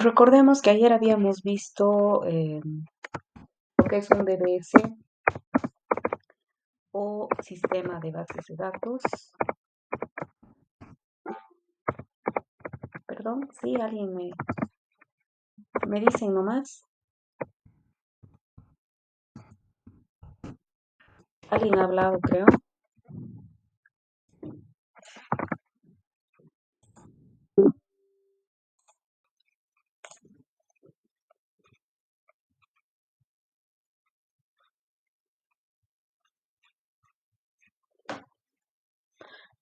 Recordemos que ayer habíamos visto lo que es un DBS o sistema de bases de datos. Perdón, sí, alguien me dicen nomás. Alguien ha hablado, creo.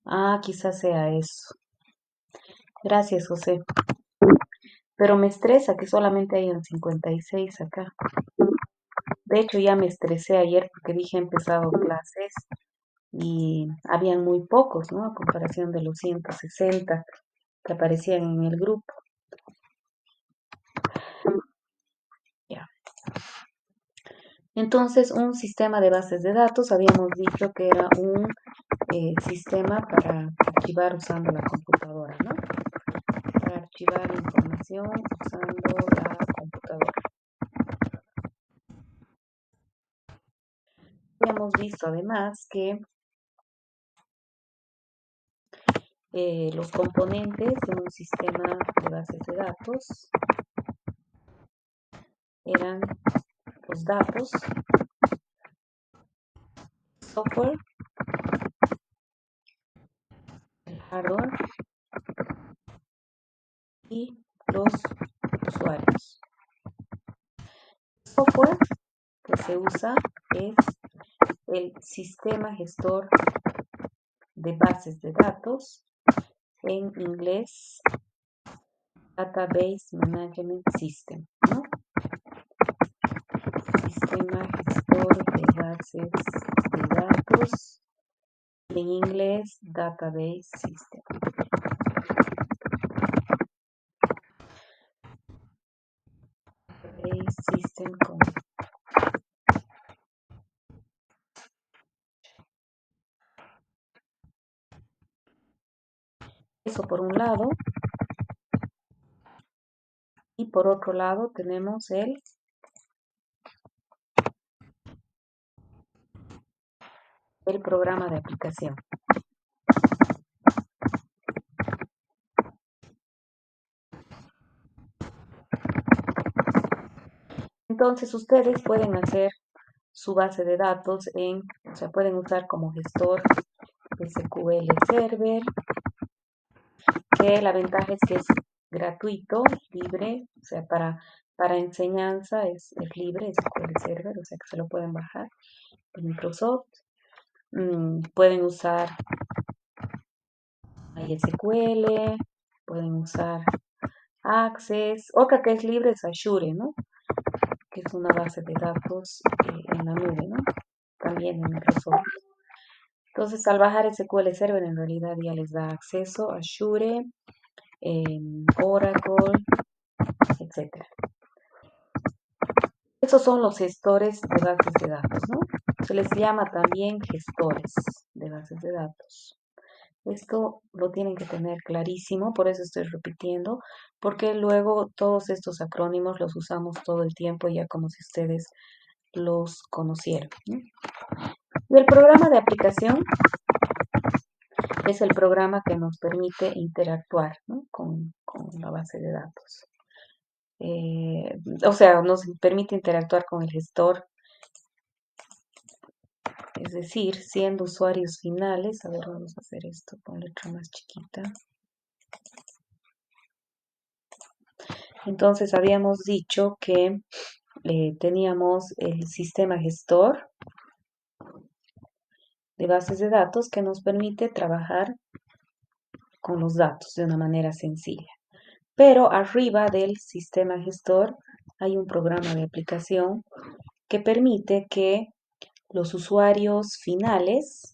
Ah, quizás sea eso. Gracias, José. Pero me estresa que solamente hayan 56 acá. De hecho, ya me estresé ayer porque dije he empezado clases y habían muy pocos, ¿no? A comparación de los 160 que aparecían en el grupo. Ya. Entonces, un sistema de bases de datos, habíamos dicho que era un sistema para archivar usando la computadora, ¿no? Para archivar información usando la computadora. Habíamos visto además que los componentes de un sistema de bases de datos eran los datos, software, el hardware y los usuarios. El software que se usa es el sistema gestor de bases de datos, en inglés Database Management System, ¿no? Sistema gestor de bases de datos, en inglés Database System. Database System con eso por un lado, y por otro lado tenemos el programa de aplicación. Entonces ustedes pueden hacer su base de datos o sea, pueden usar como gestor SQL Server, que la ventaja es que es gratuito, libre, o sea, para enseñanza es libre, SQL Server, o sea que se lo pueden bajar de Microsoft. Pueden usar MySQL, pueden usar Access. Otra que es libre es Azure, ¿no? Que es una base de datos en la nube, ¿no? También en Microsoft. Entonces, al bajar SQL Server, en realidad ya les da acceso a Azure, Oracle, etcétera. Esos son los gestores de bases de datos, ¿no? Se les llama también gestores de bases de datos. Esto lo tienen que tener clarísimo, por eso estoy repitiendo, porque luego todos estos acrónimos los usamos todo el tiempo ya como si ustedes los conocieran, ¿no? Y el programa de aplicación es el programa que nos permite interactuar, ¿no? con la base de datos. O sea, nos permite interactuar con el gestor, es decir, siendo usuarios finales. A ver, vamos a hacer esto con letra más chiquita. Entonces habíamos dicho que teníamos el sistema gestor de bases de datos que nos permite trabajar con los datos de una manera sencilla. Pero arriba del sistema gestor hay un programa de aplicación que permite que los usuarios finales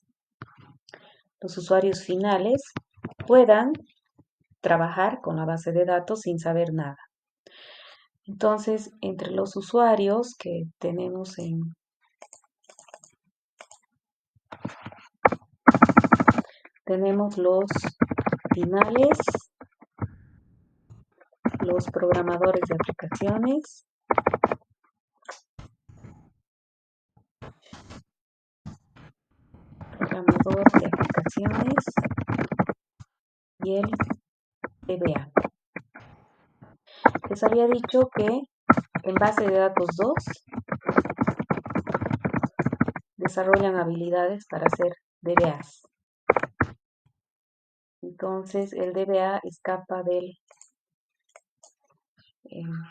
puedan trabajar con la base de datos sin saber nada. Entonces, entre los usuarios que tenemos tenemos los finales, los programadores de aplicaciones y el DBA. Les había dicho que en base de datos 2 desarrollan habilidades para hacer DBAs. Entonces el DBA escapa del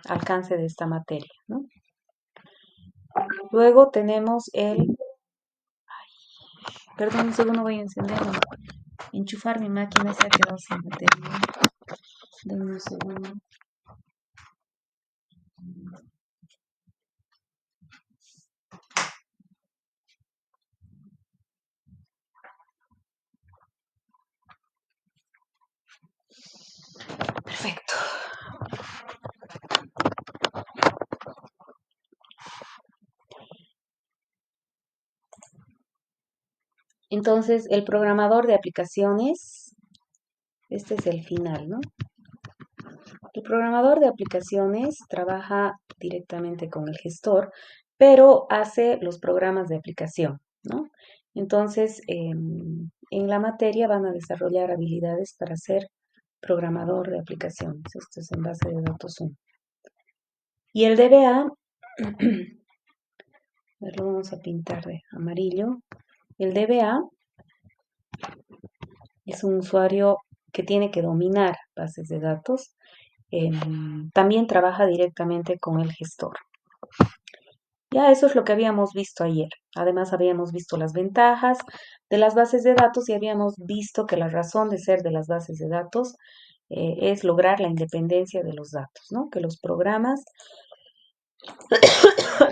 alcance de esta materia, ¿no? Luego tenemos perdón, un segundo, voy a enchufar mi máquina, se ha quedado sin batería. Denme un segundo. Perfecto. Entonces, el programador de aplicaciones, este es el final, ¿no? El programador de aplicaciones trabaja directamente con el gestor, pero hace los programas de aplicación, ¿no? Entonces, en la materia van a desarrollar habilidades para ser programador de aplicaciones. Esto es en base de datos 1. Y el DBA, lo vamos a pintar de amarillo. El DBA es un usuario que tiene que dominar bases de datos. También trabaja directamente con el gestor. Ya eso es lo que habíamos visto ayer. Además habíamos visto las ventajas de las bases de datos y habíamos visto que la razón de ser de las bases de datos es lograr la independencia de los datos, ¿no? Que los programas,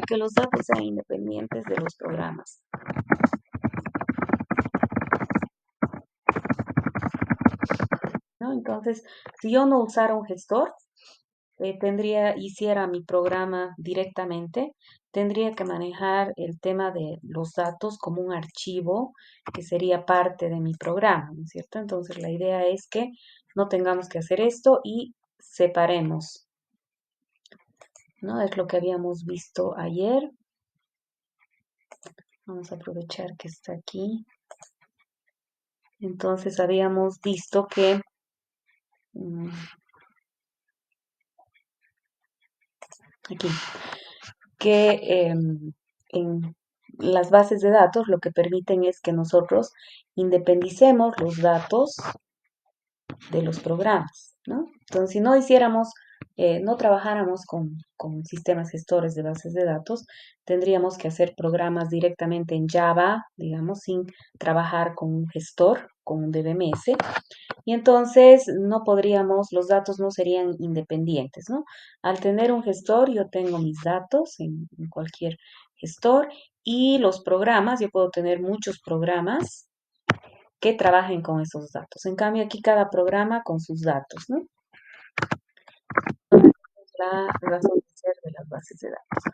que los datos sean independientes de los programas. ¿No? Entonces, si yo no usara un gestor, hiciera mi programa directamente, tendría que manejar el tema de los datos como un archivo que sería parte de mi programa, ¿no es cierto? Entonces, la idea es que no tengamos que hacer esto y separemos, ¿no? Es lo que habíamos visto ayer. Vamos a aprovechar que está aquí. Entonces, habíamos visto que aquí, que en las bases de datos lo que permiten es que nosotros independicemos los datos de los programas, ¿no? Entonces, si no hiciéramos, no trabajáramos con sistemas gestores de bases de datos, tendríamos que hacer programas directamente en Java, digamos, sin trabajar con un gestor, con un DBMS, y entonces no podríamos, los datos no serían independientes, ¿no? Al tener un gestor, yo tengo mis datos en cualquier gestor y los programas, yo puedo tener muchos programas que trabajen con esos datos. En cambio, aquí cada programa con sus datos, ¿no? La razón de ser de las bases de datos.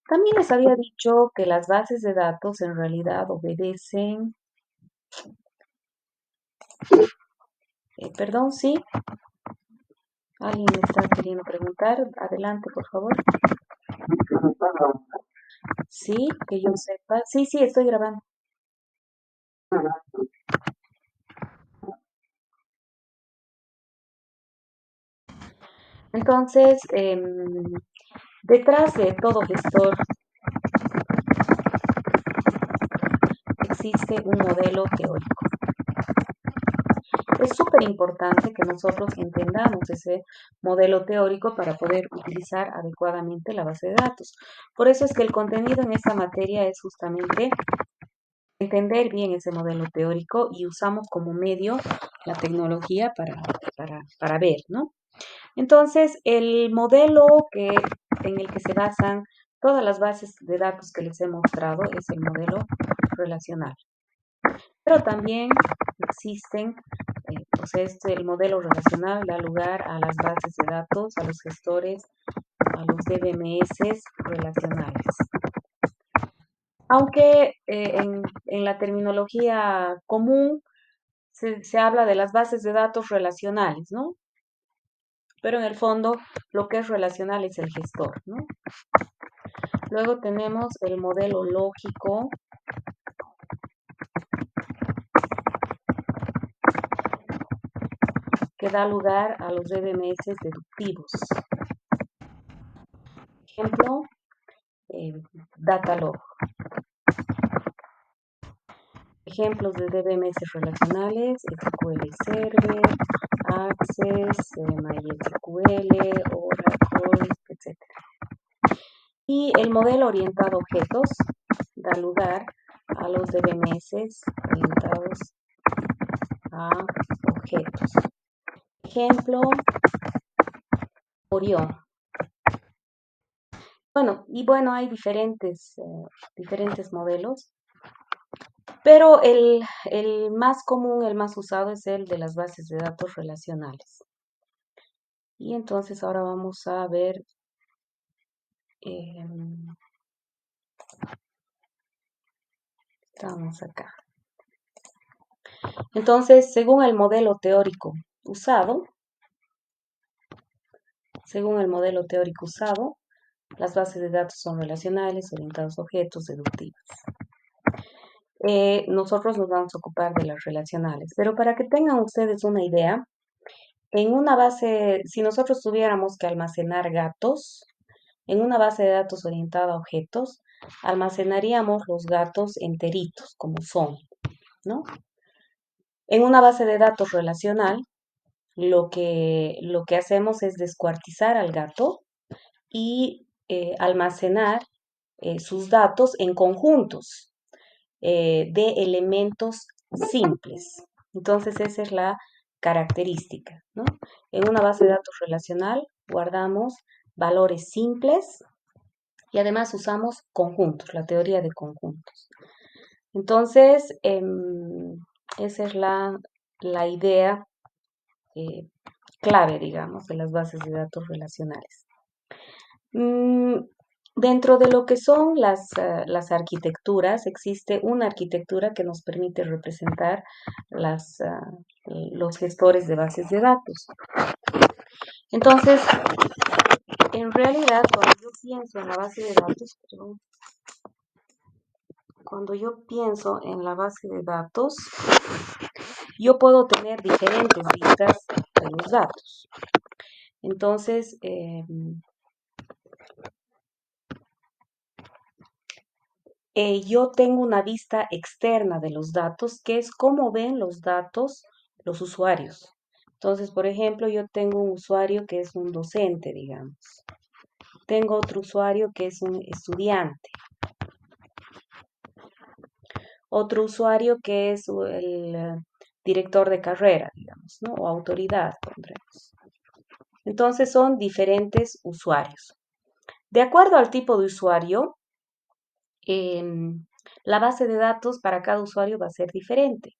También les había dicho que las bases de datos en realidad obedecen, perdón, sí, alguien me está queriendo preguntar, adelante, por favor. Sí, que yo sepa. Sí, sí, estoy grabando. Entonces, detrás de todo gestor existe un modelo teórico. Es súper importante que nosotros entendamos ese modelo teórico para poder utilizar adecuadamente la base de datos. Por eso es que el contenido en esta materia es justamente entender bien ese modelo teórico y usamos como medio la tecnología para ver, ¿no? Entonces, el modelo en el que se basan todas las bases de datos que les he mostrado es el modelo relacional. Pero también existen, el modelo relacional da lugar a las bases de datos, a los gestores, a los DBMS relacionales. Aunque en la terminología común se habla de las bases de datos relacionales, ¿no? pero en el fondo lo que es relacional es el gestor, ¿no? Luego tenemos el modelo lógico, que da lugar a los DBMS deductivos. Ejemplo, Datalog. Ejemplos de DBMS relacionales: SQL Server, Access, MySQL, Oracle, etc. Y el modelo orientado a objetos da lugar a los DBMS orientados a objetos. Ejemplo, Orión. Bueno, hay diferentes modelos, pero el más común, el más usado es el de las bases de datos relacionales. Y entonces ahora vamos a ver estamos acá. Entonces, según el modelo teórico usado, las bases de datos son relacionales, orientadas a objetos, deductivas. Nosotros nos vamos a ocupar de las relacionales, pero para que tengan ustedes una idea, en una base, si nosotros tuviéramos que almacenar gatos, en una base de datos orientada a objetos, almacenaríamos los gatos enteritos, como son, ¿no? En una base de datos relacional, lo que hacemos es descuartizar al gato y almacenar sus datos en conjuntos de elementos simples. Entonces, esa es la característica, ¿no? En una base de datos relacional guardamos valores simples y además usamos conjuntos, la teoría de conjuntos. Entonces, esa es la idea clave, digamos, de las bases de datos relacionales. Dentro de lo que son las arquitecturas, existe una arquitectura que nos permite representar los gestores de bases de datos. Entonces, en realidad, cuando yo pienso en la base de datos, yo puedo tener diferentes vistas de los datos. Entonces, yo tengo una vista externa de los datos, que es cómo ven los datos los usuarios. Entonces, por ejemplo, yo tengo un usuario que es un docente, digamos. Tengo otro usuario que es un estudiante. Otro usuario que es el director de carrera, digamos, ¿no? O autoridad, pondremos. Entonces, son diferentes usuarios. De acuerdo al tipo de usuario, la base de datos para cada usuario va a ser diferente.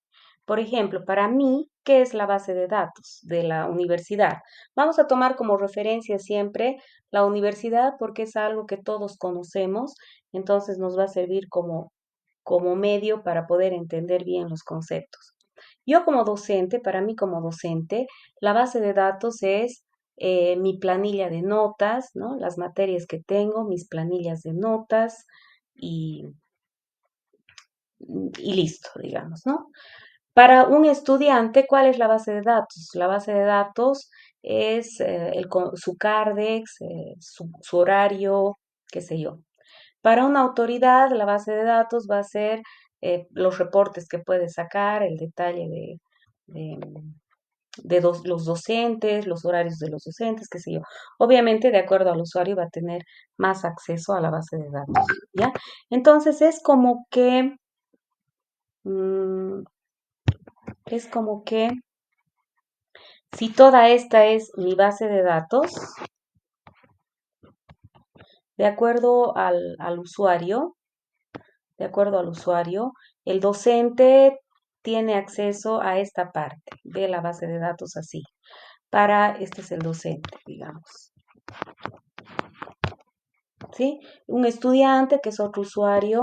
Por ejemplo, para mí, ¿qué es la base de datos de la universidad? Vamos a tomar como referencia siempre la universidad porque es algo que todos conocemos, entonces nos va a servir como medio para poder entender bien los conceptos. Yo como docente, para mí como docente, la base de datos es mi planilla de notas, ¿no? Las materias que tengo, mis planillas de notas, y listo, digamos, ¿no? Para un estudiante, ¿cuál es la base de datos? La base de datos es su Cardex, su horario, qué sé yo. Para una autoridad, la base de datos va a ser los reportes que puede sacar, el detalle los docentes, los horarios de los docentes, qué sé yo. Obviamente, de acuerdo al usuario, va a tener más acceso a la base de datos, ¿ya? Entonces, es como que si toda esta es mi base de datos, de acuerdo al usuario, el docente tiene acceso a esta parte de la base de datos así. Este es el docente, digamos. ¿Sí? Un estudiante que es otro usuario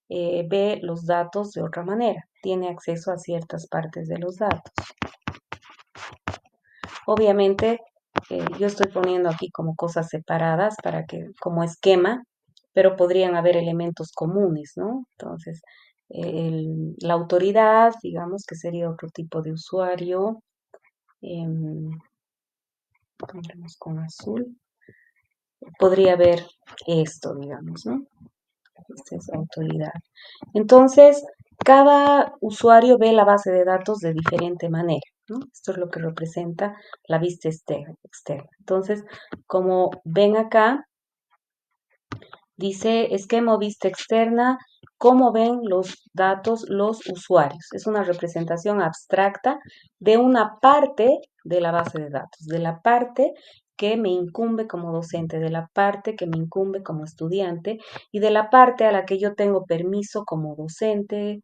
ve los datos de otra manera, tiene acceso a ciertas partes de los datos. Obviamente, Yo estoy poniendo aquí como cosas separadas para que, como esquema, pero podrían haber elementos comunes, ¿no? Entonces, la autoridad, digamos que sería otro tipo de usuario. Pondremos con azul. Podría haber esto, digamos, ¿no? Esta es autoridad. Entonces, cada usuario ve la base de datos de diferente manera, ¿no? Esto es lo que representa la vista externa. Entonces, como ven acá, dice esquema o vista externa, cómo ven los datos los usuarios. Es una representación abstracta de una parte de la base de datos, de la parte que me incumbe como docente, de la parte que me incumbe como estudiante y de la parte a la que yo tengo permiso como docente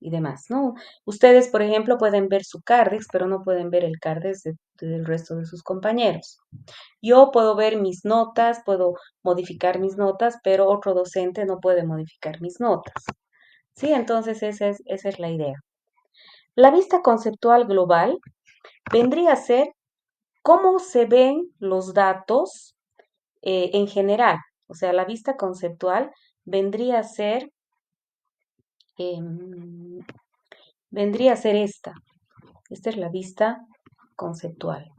y demás, ¿no? Ustedes, por ejemplo, pueden ver su Cardex, pero no pueden ver el Cardex del resto de sus compañeros. Yo puedo ver mis notas, puedo modificar mis notas, pero otro docente no puede modificar mis notas. ¿Sí? Entonces esa es la idea. La vista conceptual global vendría a ser cómo se ven los datos en general. O sea, la vista conceptual vendría a ser, vendría a ser esta. Esta es la vista conceptual.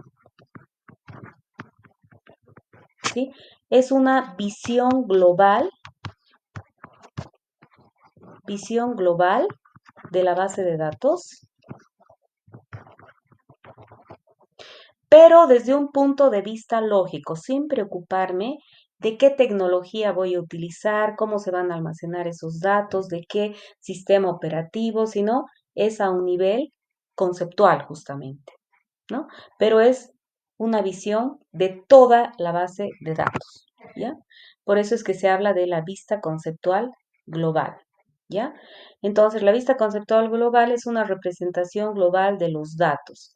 ¿Sí? Es una visión global de la base de datos, pero desde un punto de vista lógico, sin preocuparme de qué tecnología voy a utilizar, cómo se van a almacenar esos datos, de qué sistema operativo, sino es a un nivel conceptual justamente, ¿no? Pero es una visión de toda la base de datos, ¿ya? Por eso es que se habla de la vista conceptual global, ¿ya? Entonces, la vista conceptual global es una representación global de los datos.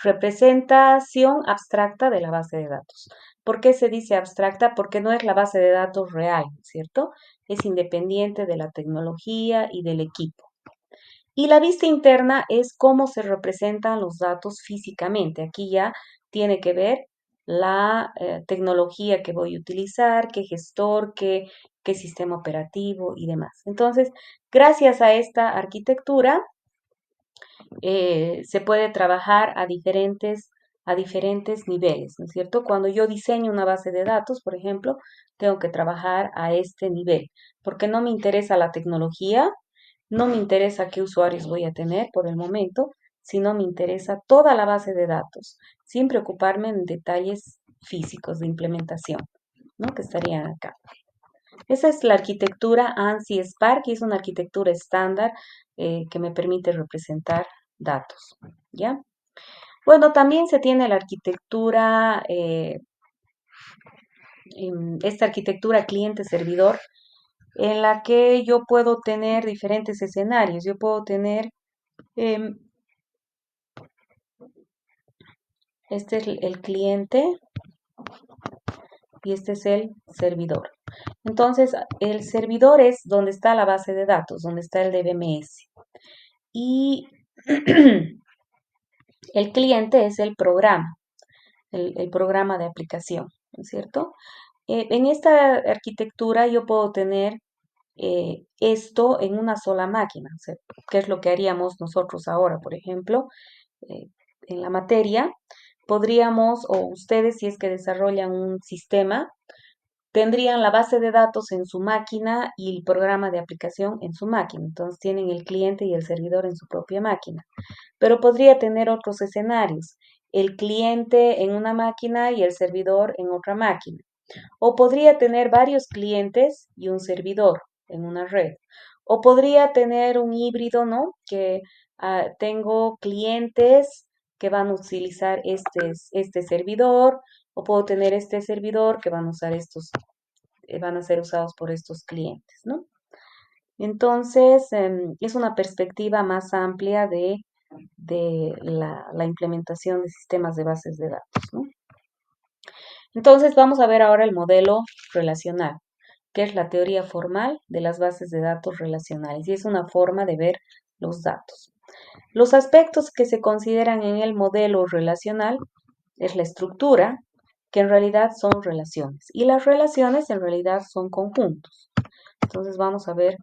Representación abstracta de la base de datos. ¿Por qué se dice abstracta? Porque no es la base de datos real, ¿cierto? Es independiente de la tecnología y del equipo. Y la vista interna es cómo se representan los datos físicamente. Aquí ya tiene que ver la tecnología que voy a utilizar, qué gestor, qué sistema operativo y demás. Entonces, gracias a esta arquitectura, se puede trabajar a diferentes niveles, ¿no es cierto? Cuando yo diseño una base de datos, por ejemplo, tengo que trabajar a este nivel, porque no me interesa la tecnología, no me interesa qué usuarios voy a tener por el momento, sino me interesa toda la base de datos, sin preocuparme en detalles físicos de implementación, ¿no? Que estarían acá. Esa es la arquitectura ANSI Spark y es una arquitectura estándar que me permite representar datos, ¿ya? Bueno, también se tiene la arquitectura, esta arquitectura cliente-servidor, en la que yo puedo tener diferentes escenarios. Yo puedo tener, em, este es el cliente y este es el servidor. Entonces, el servidor es donde está la base de datos, donde está el DBMS. Y el cliente es el programa, el programa de aplicación, ¿no es cierto? En esta arquitectura yo puedo tener esto en una sola máquina, o sea, que es lo que haríamos nosotros ahora, por ejemplo, eh, en la materia, podríamos, o ustedes si es que desarrollan un sistema, tendrían la base de datos en su máquina y el programa de aplicación en su máquina. Entonces tienen el cliente y el servidor en su propia máquina. Pero podría tener otros escenarios, el cliente en una máquina y el servidor en otra máquina. O podría tener varios clientes y un servidor en una red. O podría tener un híbrido, ¿no? Que tengo clientes que van a utilizar este servidor, o puedo tener este servidor que van a usar van a ser usados por estos clientes, ¿no? Entonces, es una perspectiva más amplia de la implementación de sistemas de bases de datos, ¿no? Entonces, vamos a ver ahora el modelo relacional, que es la teoría formal de las bases de datos relacionales, y es una forma de ver los datos. Los aspectos que se consideran en el modelo relacional es la estructura, que en realidad son relaciones. Y las relaciones en realidad son conjuntos. Entonces vamos a ver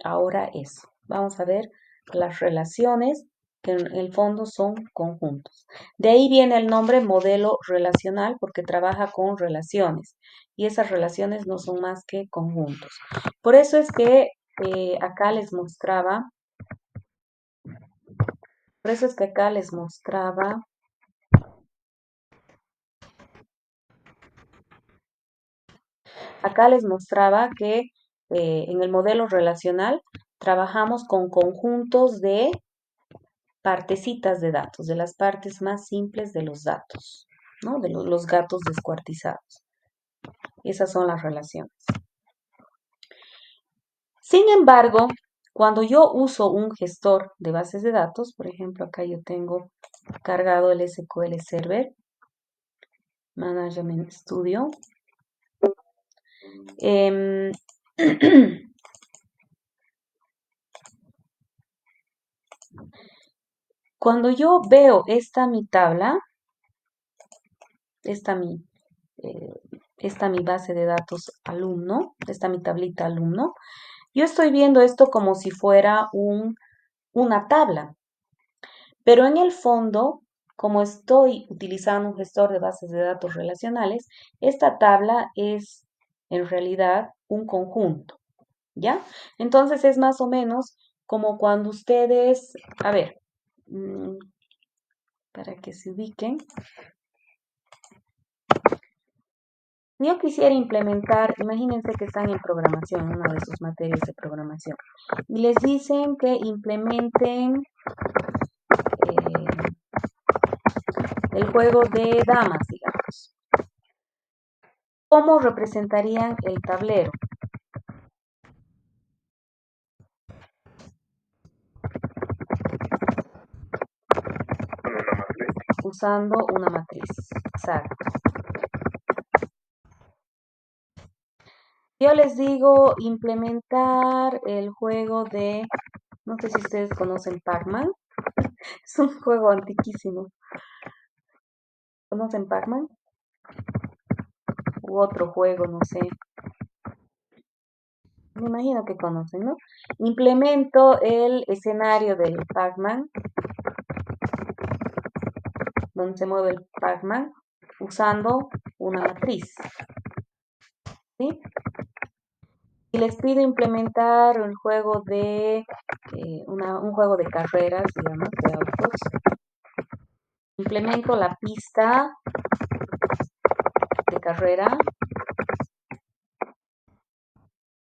ahora eso. Vamos a ver las relaciones que en el fondo son conjuntos. De ahí viene el nombre modelo relacional porque trabaja con relaciones y esas relaciones no son más que conjuntos. Por eso es que acá les mostraba, por eso es que acá les mostraba que en el modelo relacional trabajamos con conjuntos de partecitas de datos, de las partes más simples de los datos, ¿no? De los datos descuartizados. Esas son las relaciones. Sin embargo, cuando yo uso un gestor de bases de datos, por ejemplo, acá yo tengo cargado el SQL Server Management Studio. Cuando yo veo esta mi tabla, esta mi base de datos alumno, esta mi tablita alumno, yo estoy viendo esto como si fuera una tabla, pero en el fondo, como estoy utilizando un gestor de bases de datos relacionales, esta tabla es en realidad un conjunto, ¿ya? Entonces es más o menos como cuando ustedes, a ver, para que se ubiquen, si yo quisiera implementar, imagínense que están en programación, una de sus materias de programación, y les dicen que implementen el juego de damas, digamos. ¿Cómo representarían el tablero? Usando una matriz. Exacto. Yo les digo implementar el juego de, no sé si ustedes conocen Pac-Man. Es un juego antiquísimo. ¿Conocen Pac-Man? U otro juego, no sé. Me imagino que conocen, ¿no? Implemento el escenario del Pac-Man, donde se mueve el Pac-Man, usando una matriz. ¿Sí? Y les pido implementar el juego de un juego de carreras, digamos, de autos. Implemento la pista de carrera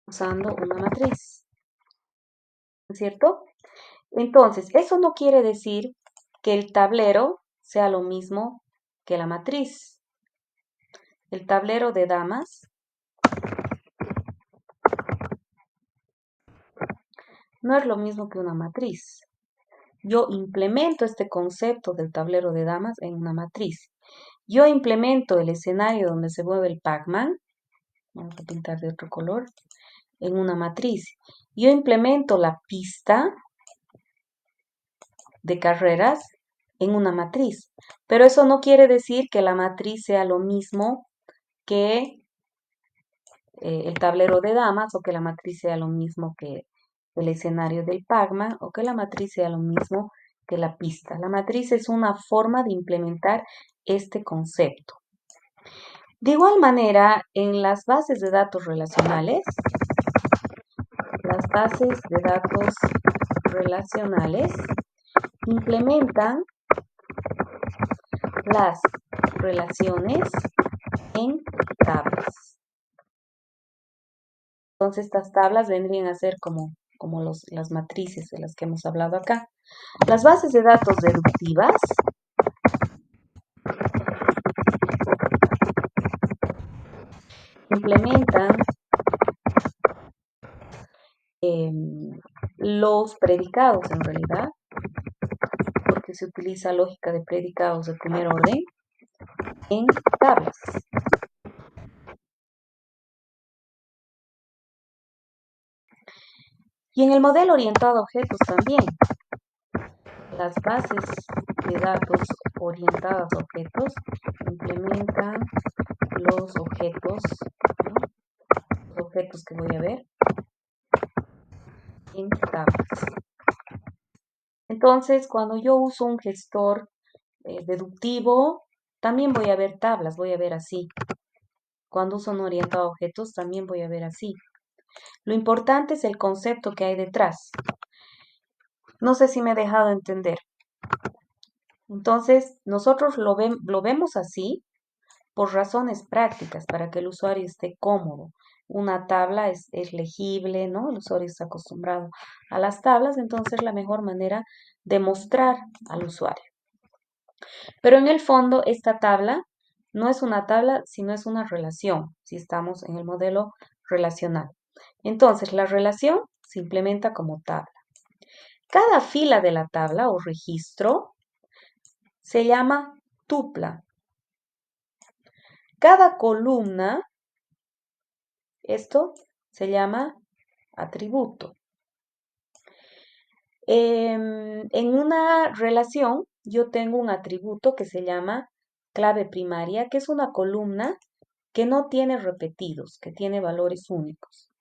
usando una matriz, ¿no es cierto? Entonces, eso no quiere decir que el tablero sea lo mismo que la matriz. El tablero de damas no es lo mismo que una matriz. Yo implemento este concepto del tablero de damas en una matriz. Yo implemento el escenario donde se mueve el Pac-Man, vamos a pintar de otro color, en una matriz. Yo implemento la pista de carreras en una matriz, pero eso no quiere decir que la matriz sea lo mismo que el tablero de damas o que la matriz sea lo mismo que el escenario del Pac-Man o que la matriz sea lo mismo que la pista. La matriz es una forma de implementar este concepto. De igual manera, en las bases de datos relacionales, implementan las relaciones en tablas. Entonces, estas tablas vendrían a ser como las matrices de las que hemos hablado acá. Las bases de datos deductivas implementan los predicados en realidad, porque se utiliza lógica de predicados de primer orden en tablas. Y en el modelo orientado a objetos también. Las bases de datos orientadas a objetos implementan los objetos, ¿no? Los objetos que voy a ver en tablas. Entonces, cuando yo uso un gestor deductivo, también voy a ver tablas, voy a ver así. Cuando uso un orientado a objetos, también voy a ver así. Lo importante es el concepto que hay detrás. No sé si me he dejado entender. Entonces, nosotros lo vemos así por razones prácticas, para que el usuario esté cómodo. Una tabla es legible, ¿no? El usuario está acostumbrado a las tablas, entonces es la mejor manera de mostrar al usuario. Pero en el fondo, esta tabla no es una tabla, sino es una relación, si estamos en el modelo relacional. Entonces, la relación se implementa como tabla. Cada fila de la tabla o registro se llama tupla. Cada columna, esto se llama atributo. En una relación, yo tengo un atributo que se llama clave primaria, que es una columna que no tiene repetidos, que tiene valores únicos.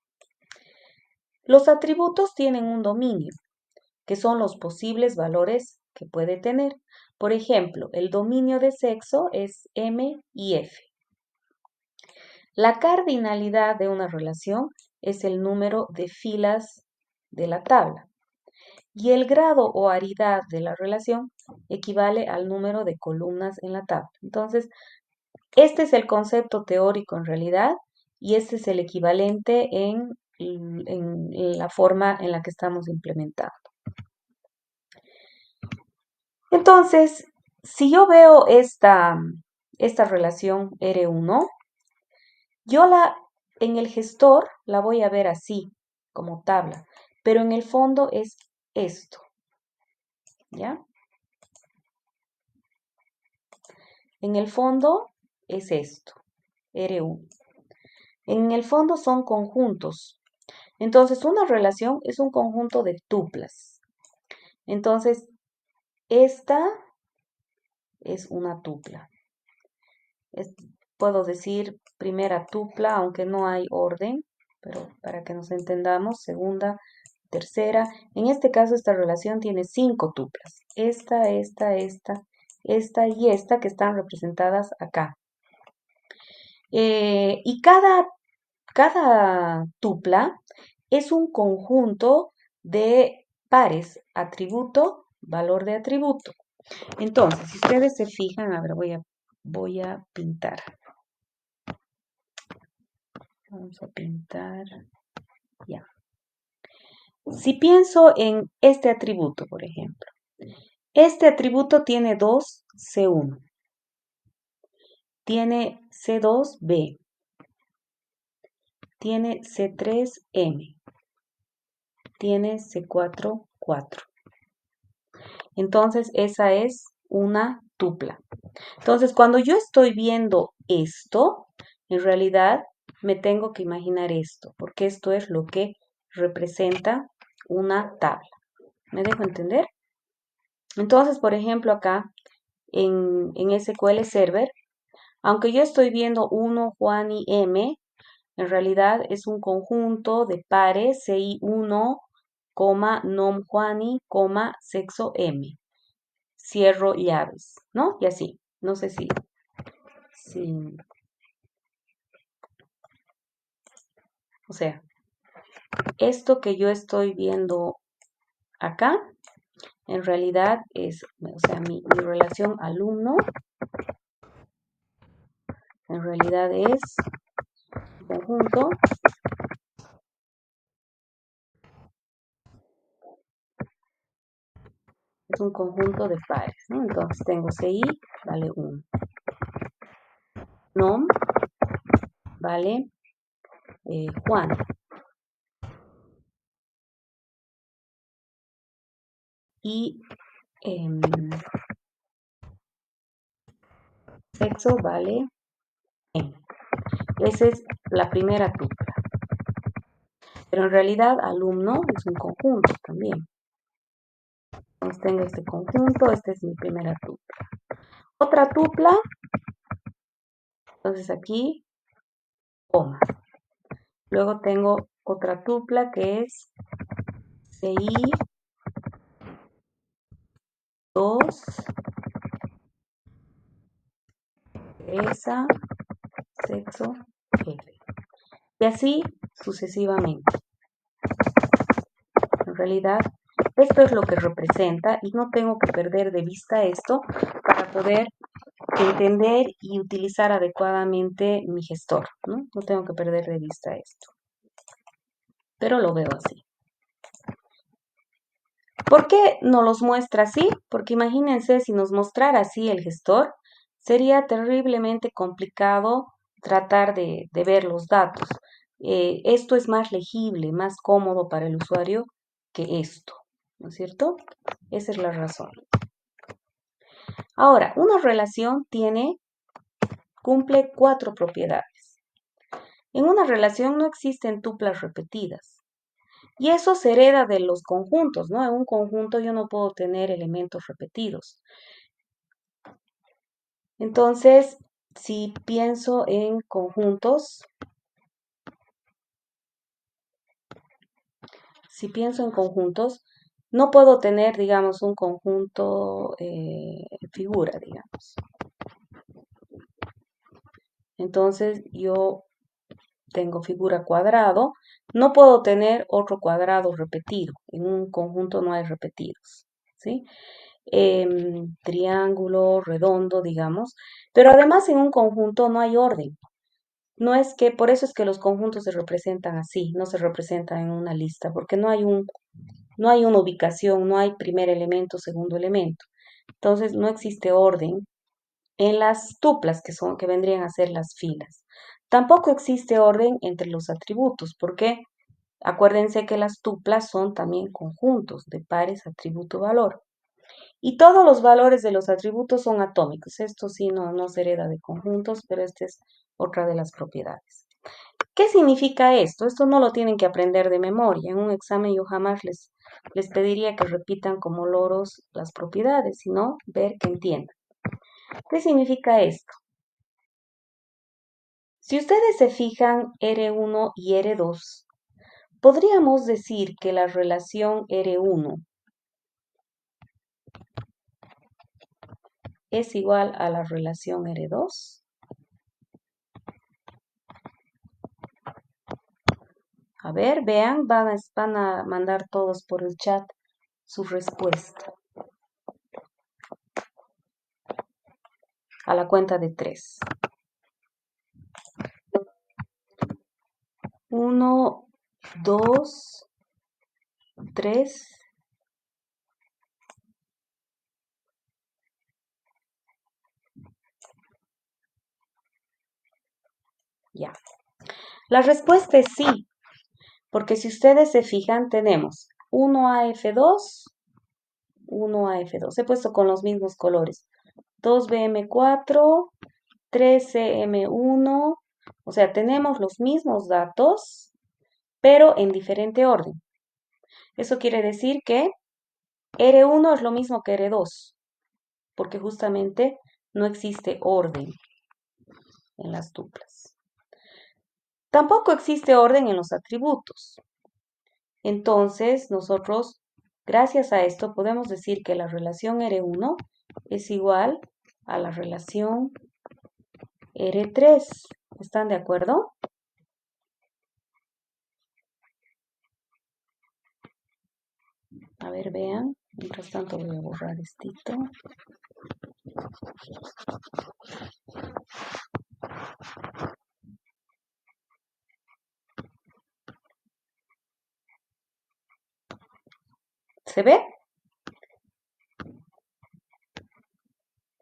Los atributos tienen un dominio, que son los posibles valores que puede tener. Por ejemplo, el dominio de sexo es M y F. La cardinalidad de una relación es el número de filas de la tabla. Y el grado o aridad de la relación equivale al número de columnas en la tabla. Entonces, este es el concepto teórico en realidad y este es el equivalente en la forma en la que estamos implementando. Entonces, si yo veo esta relación R1, en el gestor la voy a ver así, como tabla, pero en el fondo es esto, ¿ya? En el fondo es esto, R1. En el fondo son conjuntos. Entonces, una relación es un conjunto de tuplas. Entonces, esta es una tupla. Puedo decir primera tupla, aunque no hay orden, pero para que nos entendamos, segunda, tercera. En este caso, esta relación tiene 5 tuplas. Esta y esta que están representadas acá. Y cada tupla es un conjunto de pares, atributo, valor de atributo. Entonces, si ustedes se fijan, a ver, voy a pintar. Vamos a pintar, ya. Si pienso en este atributo, por ejemplo. Este atributo tiene 2 C1, tiene C2B, tiene C3M, tiene C4, 4. Entonces, esa es una tupla. Entonces, cuando yo estoy viendo esto, en realidad me tengo que imaginar esto, porque esto es lo que representa una tabla. ¿Me dejo entender? Entonces, por ejemplo, acá en SQL Server, aunque yo estoy viendo 1, Juan y M, en realidad es un conjunto de pares CI1, nom Juani, sexo M. Cierro llaves, ¿no? Y así. No sé si. O sea, esto que yo estoy viendo acá, en realidad es, o sea, mi relación alumno, en realidad es un conjunto de pares, ¿no? Entonces tengo CI, vale 1. Nom, vale Juan. Y sexo vale M. Esa es la primera tupla. Pero en realidad alumno es un conjunto también. Entonces tengo este conjunto, esta es mi primera tupla. Otra tupla, entonces aquí, coma. Luego tengo otra tupla que es CI 2, esa, sexo, F. Y así sucesivamente. En realidad, esto es lo que representa y no tengo que perder de vista esto para poder entender y utilizar adecuadamente mi gestor, ¿no? No tengo que perder de vista esto, pero lo veo así. ¿Por qué no los muestra así? Porque imagínense si nos mostrara así el gestor, sería terriblemente complicado tratar de ver los datos. Esto es más legible, más cómodo para el usuario que esto, ¿no es cierto? Esa es la razón. Ahora, una relación cumple 4 propiedades. En una relación no existen tuplas repetidas. Y eso se hereda de los conjuntos, ¿no? En un conjunto yo no puedo tener elementos repetidos. Entonces, si pienso en conjuntos, no puedo tener, digamos, un conjunto figura, digamos. Entonces, yo tengo figura cuadrado, no puedo tener otro cuadrado repetido. En un conjunto no hay repetidos, ¿sí? Triángulo, redondo, digamos. Pero además en un conjunto no hay orden. No es que, por eso es que los conjuntos se representan así, no se representan en una lista, porque no hay una ubicación, no hay primer elemento, segundo elemento. Entonces no existe orden en las tuplas que vendrían a ser las filas. Tampoco existe orden entre los atributos, porque acuérdense que las tuplas son también conjuntos de pares atributo-valor. Y todos los valores de los atributos son atómicos. Esto sí no se hereda de conjuntos, pero esta es otra de las propiedades. ¿Qué significa esto? Esto no lo tienen que aprender de memoria. En un examen yo jamás les pediría que repitan como loros las propiedades, sino ver que entiendan. ¿Qué significa esto? Si ustedes se fijan R1 y R2, podríamos decir que la relación R1 es igual a la relación R2. A ver, vean, van a mandar todos por el chat su respuesta. A la cuenta de 3. 1, 2, 3. Ya. La respuesta es sí, porque si ustedes se fijan, tenemos 1AF2, 1AF2. He puesto con los mismos colores. 2BM4, 3CM1. O sea, tenemos los mismos datos, pero en diferente orden. Eso quiere decir que R1 es lo mismo que R2, porque justamente no existe orden en las tuplas. Tampoco existe orden en los atributos. Entonces, nosotros, gracias a esto, podemos decir que la relación R1 es igual a la relación R3. ¿Están de acuerdo? A ver, vean. Mientras tanto voy a borrar esto. ¿Se ve?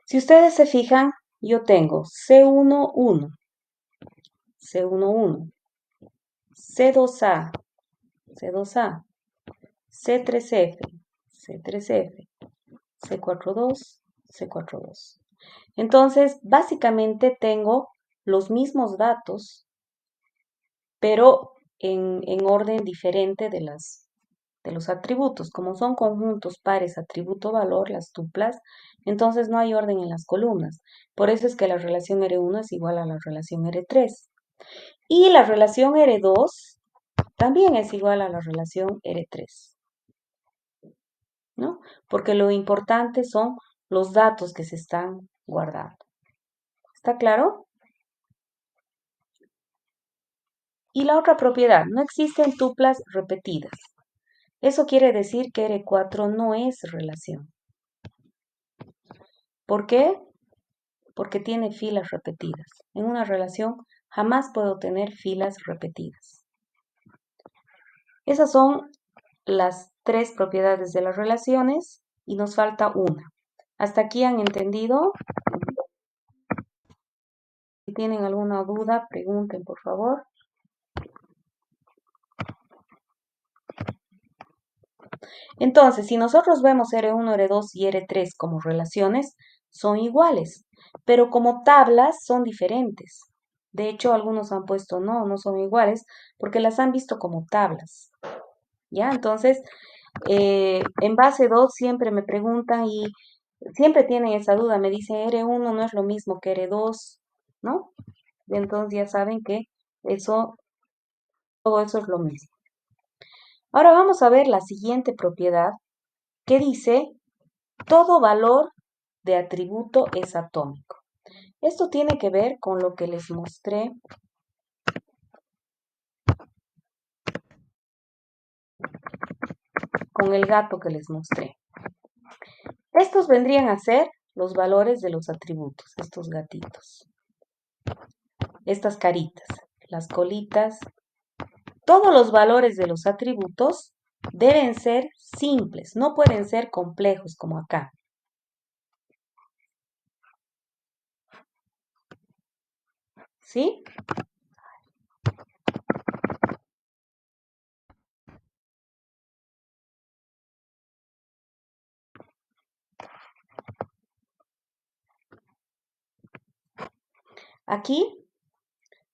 Si ustedes se fijan, yo tengo C11, C11, C2A, C2A, C3F, C3F, C42, C42. Entonces, básicamente tengo los mismos datos, pero en orden diferente de de los atributos. Como son conjuntos pares atributo-valor, las tuplas, entonces no hay orden en las columnas. Por eso es que la relación R1 es igual a la relación R3. Y la relación R2 también es igual a la relación R3, ¿no? Porque lo importante son los datos que se están guardando. ¿Está claro? Y la otra propiedad, no existen tuplas repetidas. Eso quiere decir que R4 no es relación. ¿Por qué? Porque tiene filas repetidas. En una relación jamás puedo tener filas repetidas. Esas son las tres propiedades de las relaciones y nos falta una. ¿Hasta aquí han entendido? Si tienen alguna duda, pregunten, por favor. Entonces, si nosotros vemos R1, R2 y R3 como relaciones, son iguales, pero como tablas son diferentes. De hecho, algunos han puesto no son iguales, porque las han visto como tablas. ¿Ya? Entonces, en base 2 siempre me preguntan y siempre tienen esa duda, me dicen R1 no es lo mismo que R2, ¿no? Entonces ya saben que todo eso es lo mismo. Ahora vamos a ver la siguiente propiedad que dice todo valor de atributo es atómico. Esto tiene que ver con lo que les mostré con el gato que les mostré. Estos vendrían a ser los valores de los atributos, estos gatitos. Estas caritas, las colitas, todos los valores de los atributos deben ser simples, no pueden ser complejos como acá. ¿Sí? Aquí,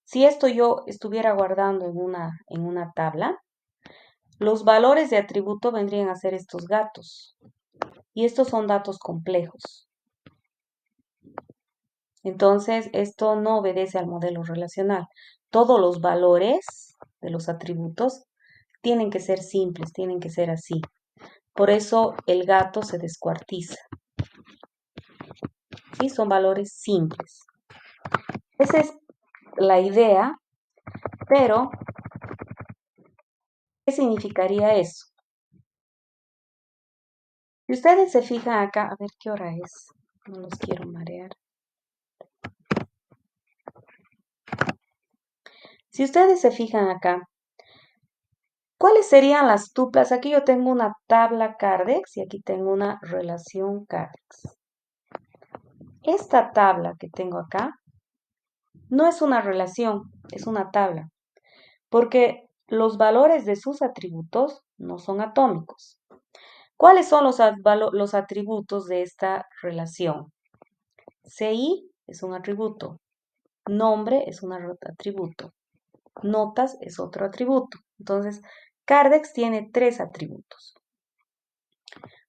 si esto yo estuviera guardando en una tabla, los valores de atributo vendrían a ser estos gatos. Y estos son datos complejos. Entonces, esto no obedece al modelo relacional. Todos los valores de los atributos tienen que ser simples, tienen que ser así. Por eso el gato se descuartiza. ¿Sí? Son valores simples. Esa es la idea, pero ¿qué significaría eso? Si ustedes se fijan acá, a ver qué hora es, no los quiero marear. Si ustedes se fijan acá, ¿cuáles serían las tuplas? Aquí yo tengo una tabla Cardex y aquí tengo una relación Cardex. Esta tabla que tengo acá no es una relación, es una tabla, porque los valores de sus atributos no son atómicos. ¿Cuáles son los atributos de esta relación? CI es un atributo, nombre es un atributo, notas es otro atributo. Entonces, Cardex tiene 3 atributos.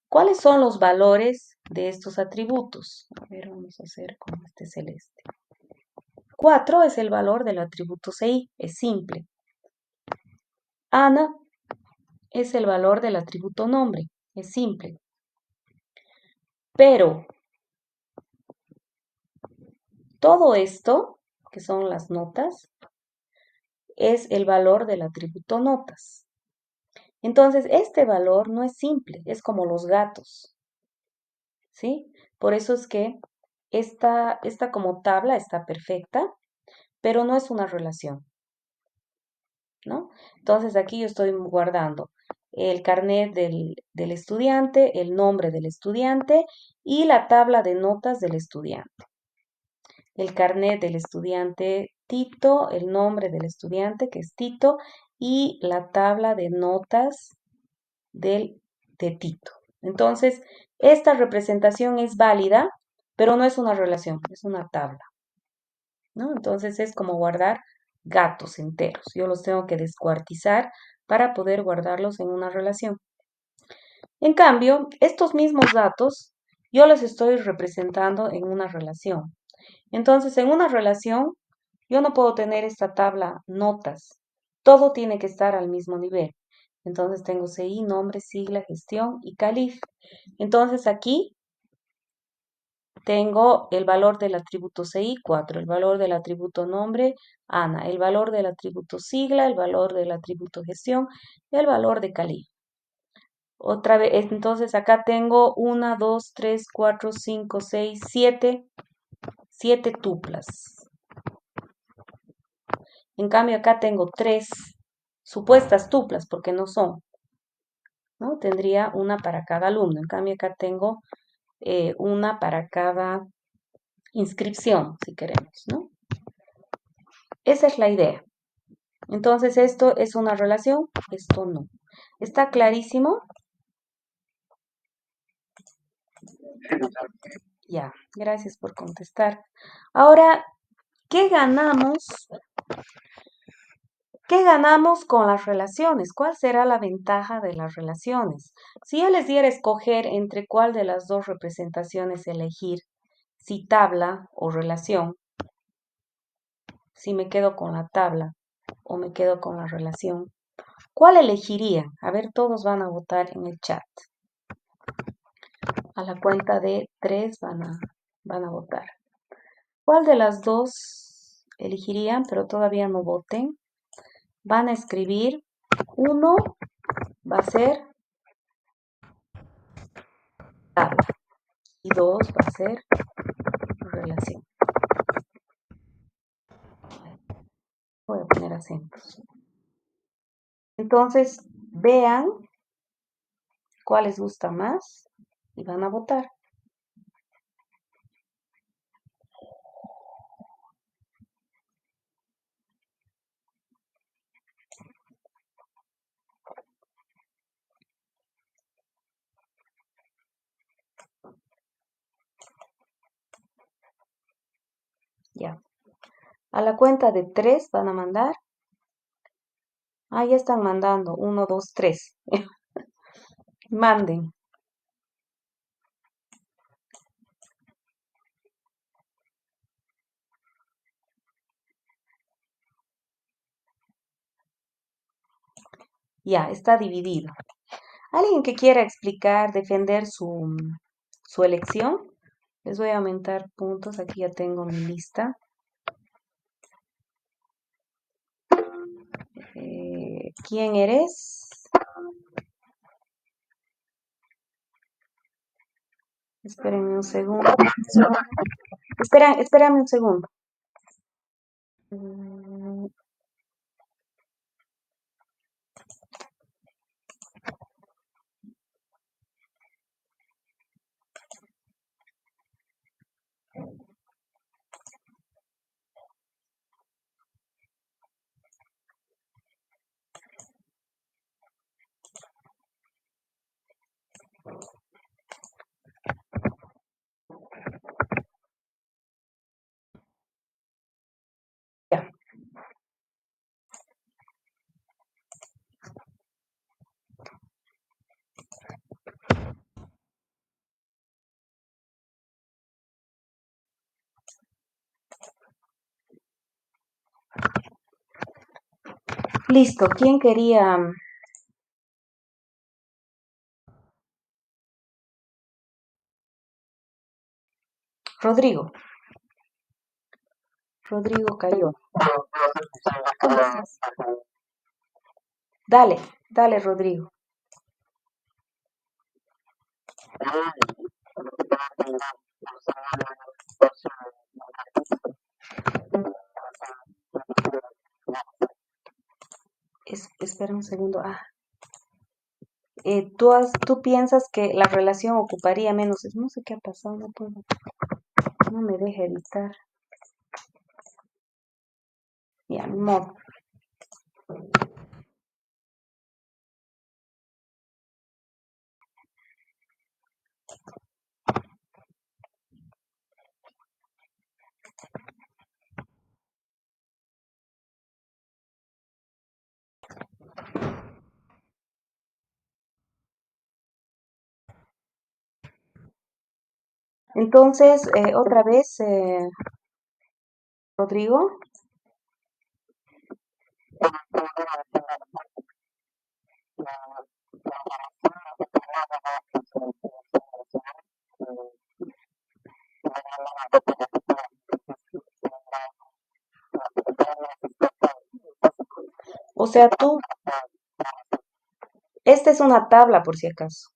¿Cuáles son los valores de estos atributos? A ver, vamos a hacer con este celeste. 4 es el valor del atributo CI, es simple. Ana es el valor del atributo nombre, es simple. Pero todo esto, que son las notas, es el valor del atributo notas. Entonces, este valor no es simple, es como los gatos, ¿sí? Por eso es que esta como tabla está perfecta, pero no es una relación, ¿no? Entonces, aquí yo estoy guardando el carnet del estudiante, el nombre del estudiante y la tabla de notas del estudiante. El carnet del estudiante Tito, el nombre del estudiante que es Tito y la tabla de notas de Tito. Entonces, esta representación es válida, pero no es una relación, es una tabla, ¿no? Entonces es como guardar gatos enteros. Yo los tengo que descuartizar para poder guardarlos en una relación. En cambio, estos mismos datos yo los estoy representando en una relación. Entonces, en una relación, yo no puedo tener esta tabla notas. Todo tiene que estar al mismo nivel. Entonces, tengo CI, nombre, sigla, gestión y CALIF. Entonces, aquí tengo el valor del atributo CI, 4, el valor del atributo nombre, Ana, el valor del atributo sigla, el valor del atributo gestión, el valor de CALIF. Otra vez, entonces acá tengo 1, 2, 3, 4, 5, 6, 7, 7 tuplas. En cambio acá tengo 3 supuestas tuplas, porque no son, ¿no? Tendría una para cada alumno. En cambio acá tengo una para cada inscripción, si queremos, ¿no? Esa es la idea. Entonces esto es una relación, esto no. ¿Está clarísimo? Ya, gracias por contestar. Ahora, ¿qué ganamos? ¿Qué ganamos con las relaciones? ¿Cuál será la ventaja de las relaciones? Si yo les diera a escoger entre cuál de las dos representaciones elegir, si tabla o relación, si me quedo con la tabla o me quedo con la relación, ¿cuál elegirían? A ver, todos van a votar en el chat. A la cuenta de 3 van a votar. ¿Cuál de las dos elegirían? Pero todavía no voten. Van a escribir, uno va a ser tabla y dos va a ser relación. Voy a poner acentos. Entonces, vean cuál les gusta más y van a votar. Ya. A la cuenta de 3 van a mandar. Ah, ya están mandando. 1, 2, 3. Manden. Ya, está dividido. ¿Alguien que quiera explicar, defender su elección? Les voy a aumentar puntos. Aquí ya tengo mi lista. ¿Quién eres? Espérenme un segundo. Espérame un segundo. Mm, Ya. Listo. ¿Quién quería? Rodrigo. Rodrigo cayó. ¿Cómo estás? Dale, dale, Rodrigo. Espera un segundo. ¿Tú piensas que la relación ocuparía menos? No sé qué ha pasado, no puedo. No me deja editar. Ya, ni modo. Entonces, otra vez, Rodrigo, o sea, esta es una tabla por si acaso.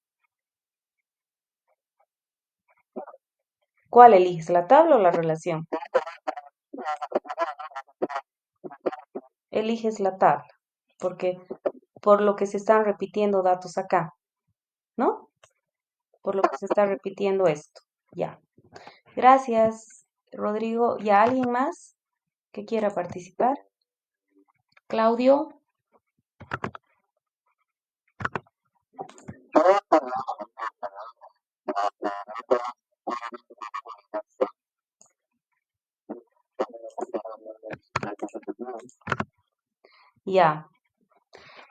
¿Cuál eliges, la tabla o la relación? Eliges la tabla, porque por lo que se están repitiendo datos acá, ¿no? Por lo que se está repitiendo esto. Ya. Gracias, Rodrigo. ¿Y a alguien más que quiera participar? Claudio, ya.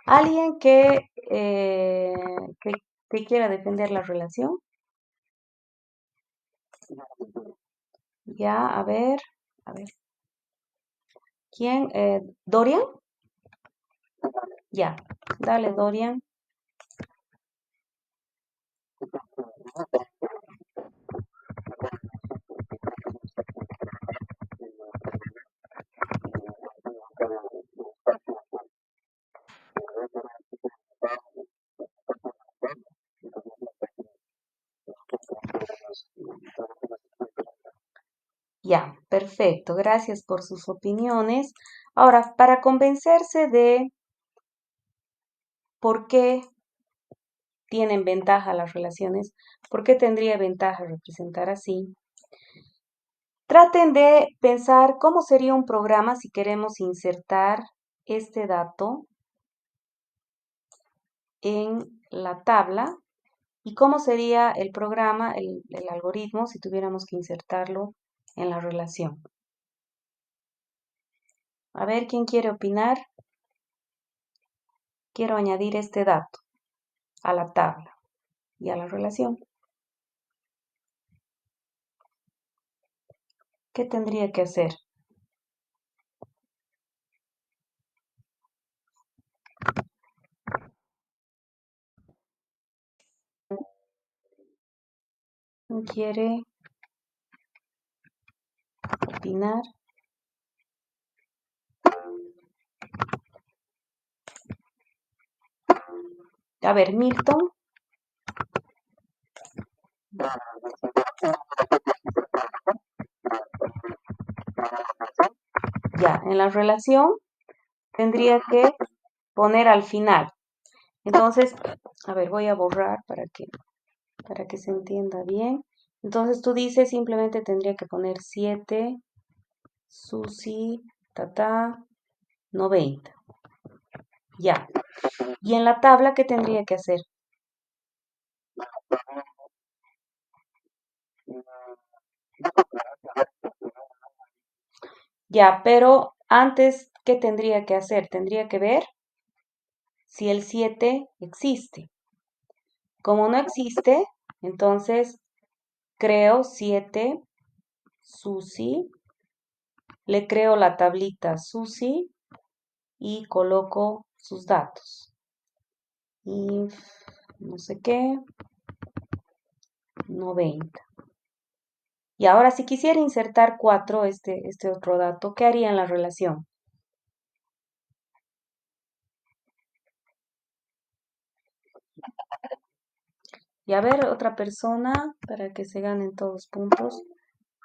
¿Alguien que, que quiera defender la relación? Ya, a ver. ¿Quién? ¿Dorian? Ya. Dale, Dorian. Ya, perfecto. Gracias por sus opiniones. Ahora, para convencerse de por qué tienen ventaja las relaciones, por qué tendría ventaja representar así, traten de pensar cómo sería un programa si queremos insertar este dato en la tabla y cómo sería el programa, el algoritmo, si tuviéramos que insertarlo en la relación. A ver, ¿quién quiere opinar? Quiero añadir este dato a la tabla y a la relación. ¿Qué tendría que hacer? ¿Quién quiere opinar? A ver, Milton. Ya, en la relación tendría que poner al final. Entonces, a ver, voy a borrar para que se entienda bien. Entonces tú dices simplemente tendría que poner 7, Susi, tata, 90. Ya. Y en la tabla, ¿qué tendría que hacer? Ya, pero antes, ¿qué tendría que hacer? Tendría que ver si el 7 existe. Como no existe, entonces creo 7, Susi, le creo la tablita Susi y coloco sus datos. Inf, no sé qué, 90. Y ahora si quisiera insertar 4, este otro dato, ¿qué haría en la relación? Y a ver, otra persona para que se ganen todos puntos.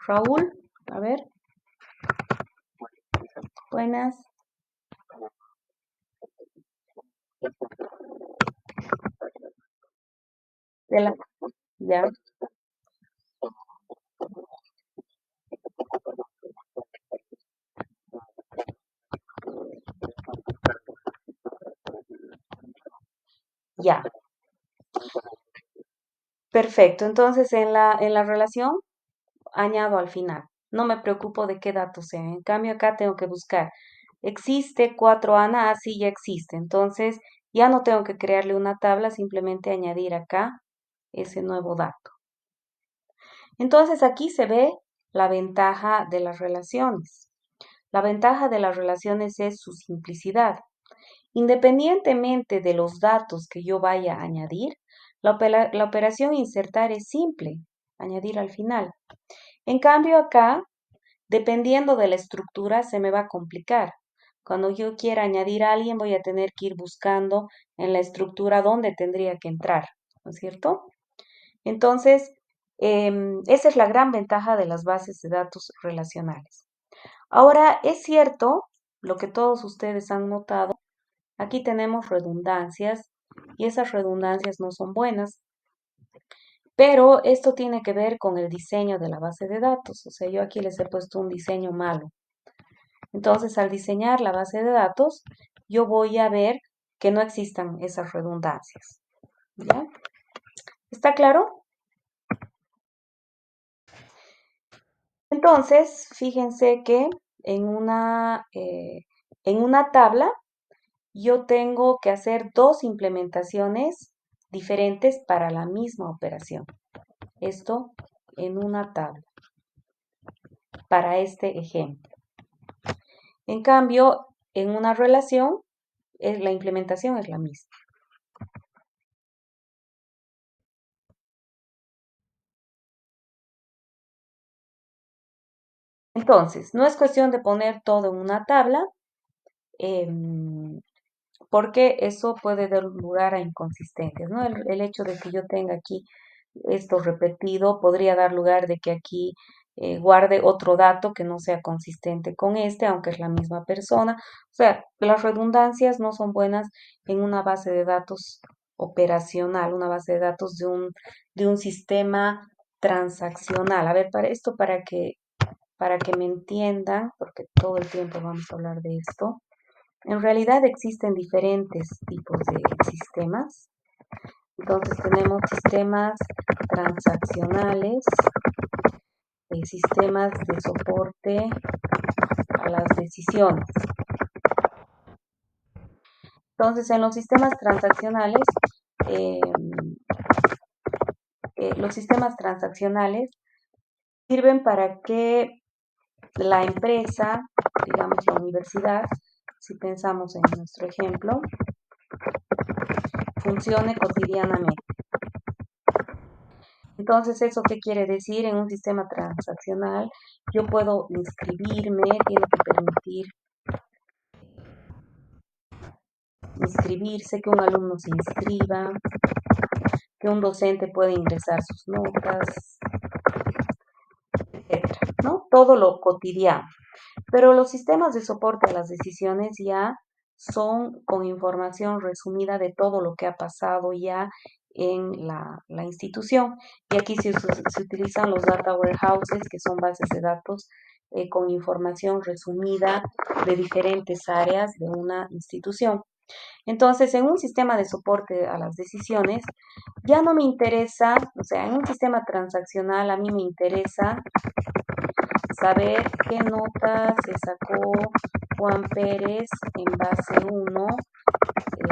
Raúl, a ver, buenas. De la, ya, ya, perfecto. Entonces en la relación añado al final. No me preocupo de qué datos sean. En cambio, acá tengo que buscar. Existe 4 Ana, así ya existe. Entonces, ya no tengo que crearle una tabla, simplemente añadir acá ese nuevo dato. Entonces aquí se ve la ventaja de las relaciones. La ventaja de las relaciones es su simplicidad. Independientemente de los datos que yo vaya a añadir, la operación insertar es simple, añadir al final. En cambio acá, dependiendo de la estructura, se me va a complicar. Cuando yo quiera añadir a alguien, voy a tener que ir buscando en la estructura dónde tendría que entrar, ¿no es cierto? Entonces, esa es la gran ventaja de las bases de datos relacionales. Ahora, es cierto, lo que todos ustedes han notado, aquí tenemos redundancias y esas redundancias no son buenas, pero esto tiene que ver con el diseño de la base de datos. O sea, yo aquí les he puesto un diseño malo. Entonces, al diseñar la base de datos, yo voy a ver que no existan esas redundancias. ¿Ya? ¿Está claro? Entonces, fíjense que en una tabla yo tengo que hacer dos implementaciones diferentes para la misma operación. Esto en una tabla, para este ejemplo. En cambio, en una relación, la implementación es la misma. Entonces, no es cuestión de poner todo en una tabla, em, porque eso puede dar lugar a inconsistencias, ¿no? El hecho de que yo tenga aquí esto repetido podría dar lugar de que aquí guarde otro dato que no sea consistente con este, aunque es la misma persona. O sea, las redundancias no son buenas en una base de datos operacional, una base de datos de un sistema transaccional. A ver, para que me entiendan, porque todo el tiempo vamos a hablar de esto. En realidad existen diferentes tipos de sistemas. Entonces tenemos sistemas transaccionales, sistemas de soporte a las decisiones. Entonces en los sistemas transaccionales, eh, los sistemas transaccionales sirven para que la empresa, digamos la universidad, si pensamos en nuestro ejemplo, funcione cotidianamente. Entonces, ¿eso qué quiere decir? En un sistema transaccional, yo puedo inscribirme, tiene que permitir inscribirse, que un alumno se inscriba, que un docente pueda ingresar sus notas, etcétera, ¿no? Todo lo cotidiano. Pero los sistemas de soporte a las decisiones ya son con información resumida de todo lo que ha pasado ya en la institución. Y aquí se utilizan los data warehouses, que son bases de datos con información resumida de diferentes áreas de una institución. Entonces, en un sistema de soporte a las decisiones, ya no me interesa, o sea, en un sistema transaccional a mí me interesa saber qué nota se sacó Juan Pérez en base 1,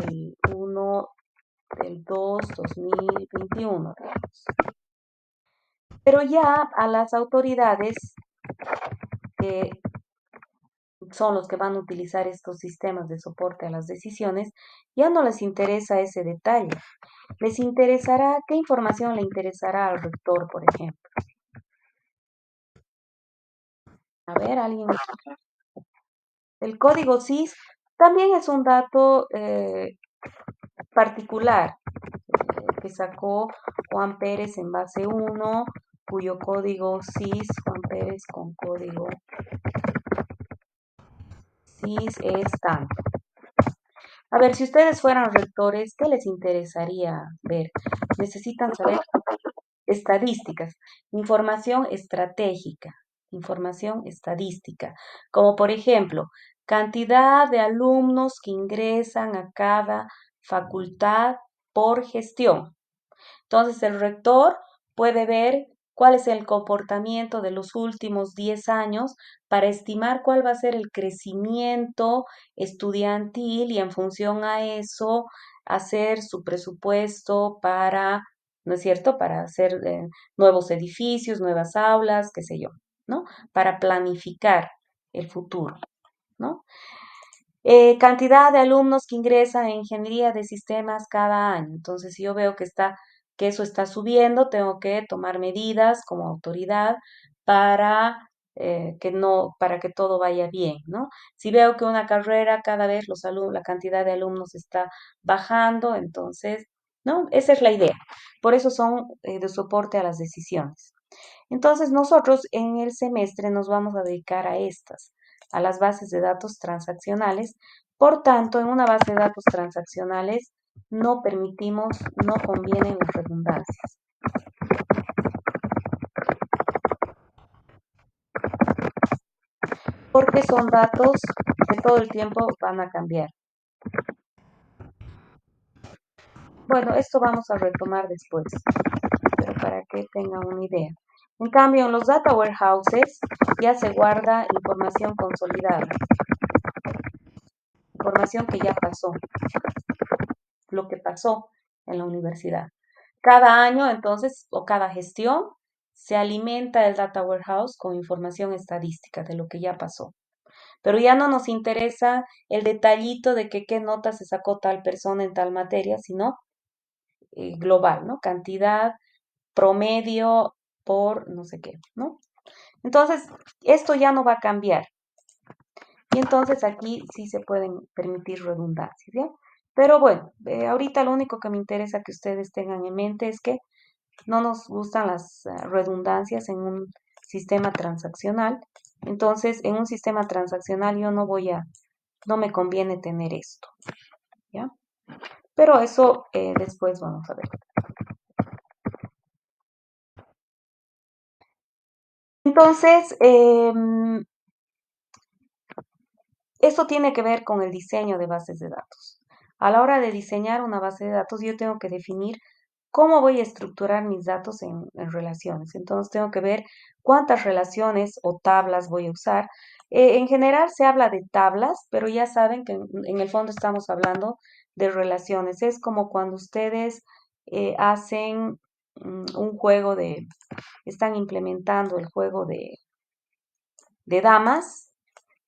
el 1 del 2, 2021, digamos. Pero ya a las autoridades que son los que van a utilizar estos sistemas de soporte a las decisiones, ya no les interesa ese detalle. Les interesará, ¿qué información le interesará al rector, por ejemplo? A ver, alguien. El código SIS también es un dato particular que sacó Juan Pérez en base 1, cuyo código SIS, Juan Pérez con código SIS es tanto. A ver, si ustedes fueran rectores, ¿qué les interesaría ver? Necesitan saber estadísticas, información estadística, como por ejemplo, cantidad de alumnos que ingresan a cada facultad por gestión. Entonces, el rector puede ver cuál es el comportamiento de los últimos 10 años para estimar cuál va a ser el crecimiento estudiantil y en función a eso hacer su presupuesto para ¿no es cierto? Para hacer nuevos edificios, nuevas aulas, qué sé yo, ¿no? Para planificar el futuro, ¿no? Cantidad de alumnos que ingresan en ingeniería de sistemas cada año. Entonces, si yo veo que eso está subiendo, tengo que tomar medidas como autoridad para para que todo vaya bien, ¿no? Si veo que una carrera cada vez la cantidad de alumnos está bajando, entonces, ¿no? Esa es la idea. Por eso son de soporte a las decisiones. Entonces, nosotros en el semestre nos vamos a dedicar a las bases de datos transaccionales. Por tanto, en una base de datos transaccionales no convienen las redundancias, porque son datos que todo el tiempo van a cambiar. Bueno, esto vamos a retomar después, pero para que tengan una idea. En cambio, en los data warehouses ya se guarda información consolidada, información que ya pasó, lo que pasó en la universidad. Cada año, entonces, o cada gestión, se alimenta el data warehouse con información estadística de lo que ya pasó. Pero ya no nos interesa el detallito de que qué nota se sacó tal persona en tal materia, sino global, ¿no? Cantidad, promedio por no sé qué, ¿no? Entonces, esto ya no va a cambiar. Y entonces aquí sí se pueden permitir redundancias, ¿ya? Pero bueno, ahorita lo único que me interesa que ustedes tengan en mente es que no nos gustan las redundancias en un sistema transaccional. Entonces, en un sistema transaccional no me conviene tener esto, ¿ya? Pero eso después vamos a ver. Entonces, esto tiene que ver con el diseño de bases de datos. A la hora de diseñar una base de datos, yo tengo que definir cómo voy a estructurar mis datos en relaciones. Entonces, tengo que ver cuántas relaciones o tablas voy a usar. En general se habla de tablas, pero ya saben que en el fondo estamos hablando de relaciones. Es como cuando ustedes hacen un están implementando el juego de damas.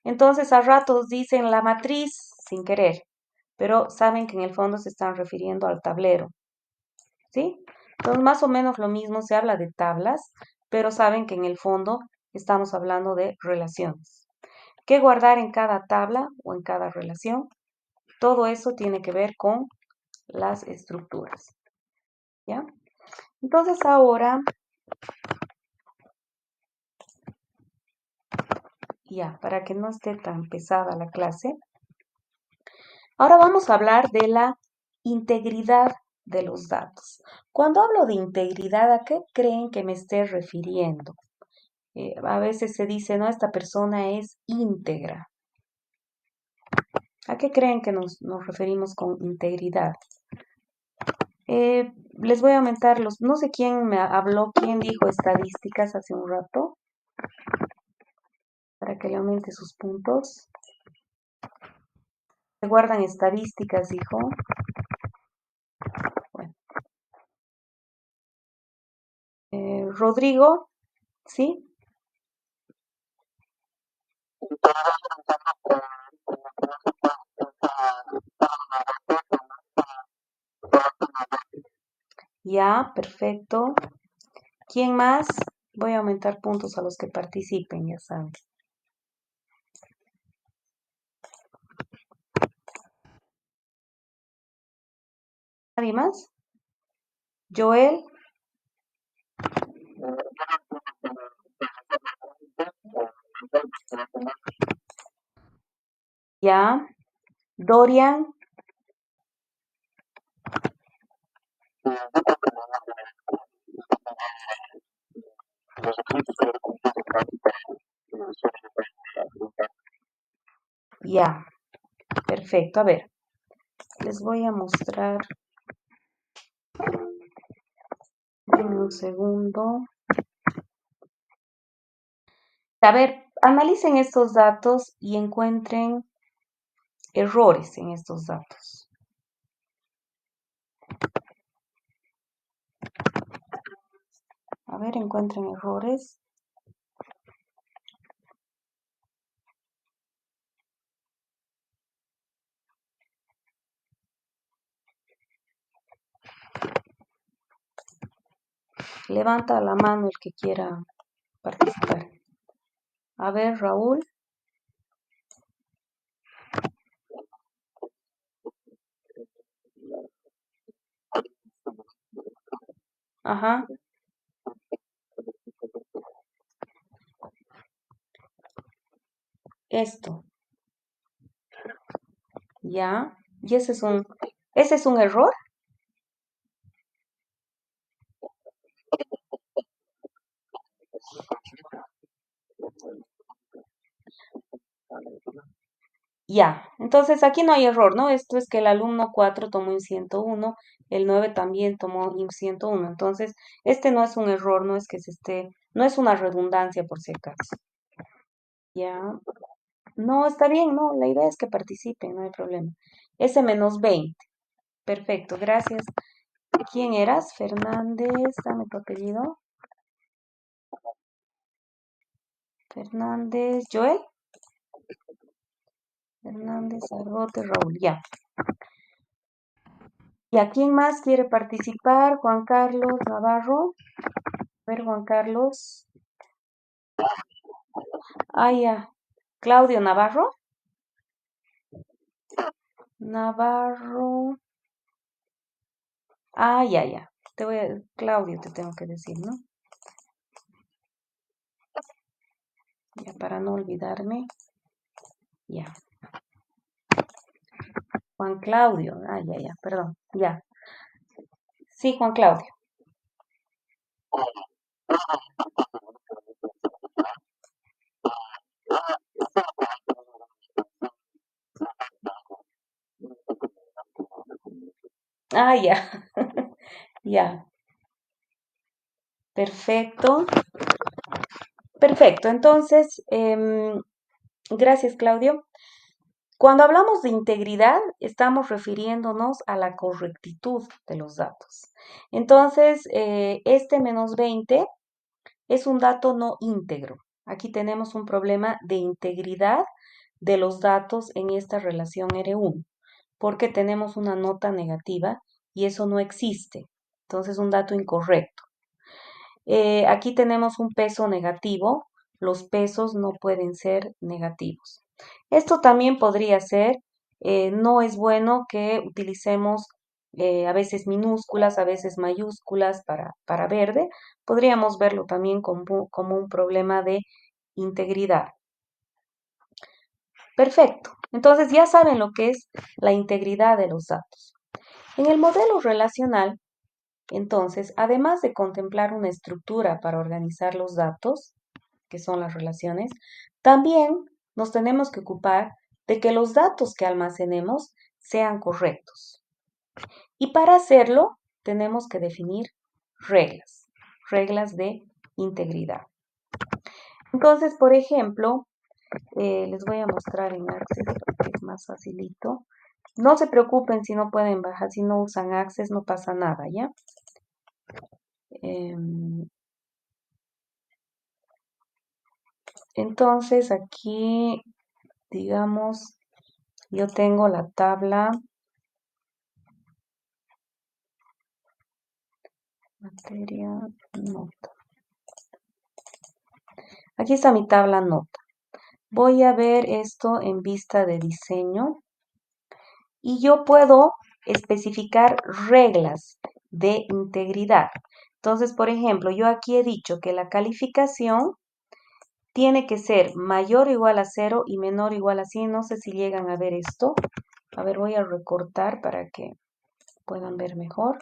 Entonces, a ratos dicen la matriz sin querer, pero saben que en el fondo se están refiriendo al tablero, ¿sí? Entonces, más o menos lo mismo se habla de tablas, pero saben que en el fondo estamos hablando de relaciones. ¿Qué guardar en cada tabla o en cada relación? Todo eso tiene que ver con las estructuras, ¿ya? Entonces, ahora, ya, para que no esté tan pesada la clase, ahora vamos a hablar de la integridad de los datos. Cuando hablo de integridad, ¿a qué creen que me esté refiriendo? A veces se dice, no, esta persona es íntegra. ¿A qué creen que nos referimos con integridad? Les voy a aumentar no sé quién me habló, quién dijo estadísticas hace un rato, para que le aumente sus puntos. Se guardan estadísticas, dijo. Bueno, Rodrigo, ¿sí? Ya, perfecto. ¿Quién más? Voy a aumentar puntos a los que participen, ya saben. ¿Nadie más? Joel, ya. Dorian, ya. Perfecto. A ver, les voy a mostrar. Denme un segundo. A ver, analicen estos datos y encuentren errores en estos datos. A ver, encuentren errores. Levanta la mano el que quiera participar. A ver, Raúl. Ajá. Esto. Ya. Y ese es un error. Ya. Entonces aquí no hay error, ¿no? Esto es que el alumno 4 tomó un 101, el 9 también tomó un 101. Entonces, este no es un error, no es que se esté, no es una redundancia por si acaso. Ya. No, está bien, no, la idea es que participen, no hay problema. Ese -20. Perfecto, gracias. ¿Quién eras? Fernández, dame tu apellido. Fernández, Joel. Fernández, Argote, Raúl, ya. ¿Y a quién más quiere participar? Juan Carlos Navarro. A ver, Juan Carlos. Ah, ya. Claudio Navarro. Navarro. Ah, ya, ya. Claudio te tengo que decir, ¿no? Ya, para no olvidarme. Ya. Juan Claudio. Ah, ya, ya, perdón. Ya. Sí, Juan Claudio. Ah, ya. Ya. Perfecto. Perfecto. Entonces, gracias, Claudio. Cuando hablamos de integridad, estamos refiriéndonos a la correctitud de los datos. Entonces, este -20 es un dato no íntegro. Aquí tenemos un problema de integridad de los datos en esta relación R1, porque tenemos una nota negativa y eso no existe. Entonces, un dato incorrecto. Aquí tenemos un peso negativo. Los pesos no pueden ser negativos. Esto también podría ser, no es bueno que utilicemos a veces minúsculas, a veces mayúsculas para verde. Podríamos verlo también como un problema de integridad. Perfecto. Entonces ya saben lo que es la integridad de los datos. En el modelo relacional, entonces, además de contemplar una estructura para organizar los datos, que son las relaciones, también nos tenemos que ocupar de que los datos que almacenemos sean correctos. Y para hacerlo, tenemos que definir reglas, reglas de integridad. Entonces, por ejemplo, les voy a mostrar en Access porque es más facilito. No se preocupen si no pueden bajar, si no usan Access, no pasa nada, ¿ya? Entonces, aquí, digamos, yo tengo la tabla materia nota. Aquí está mi tabla nota. Voy a ver esto en vista de diseño y yo puedo especificar reglas de integridad. Entonces, por ejemplo, yo aquí he dicho que la calificación tiene que ser mayor o igual a 0 y menor o igual a 100. No sé si llegan a ver esto. A ver, voy a recortar para que puedan ver mejor.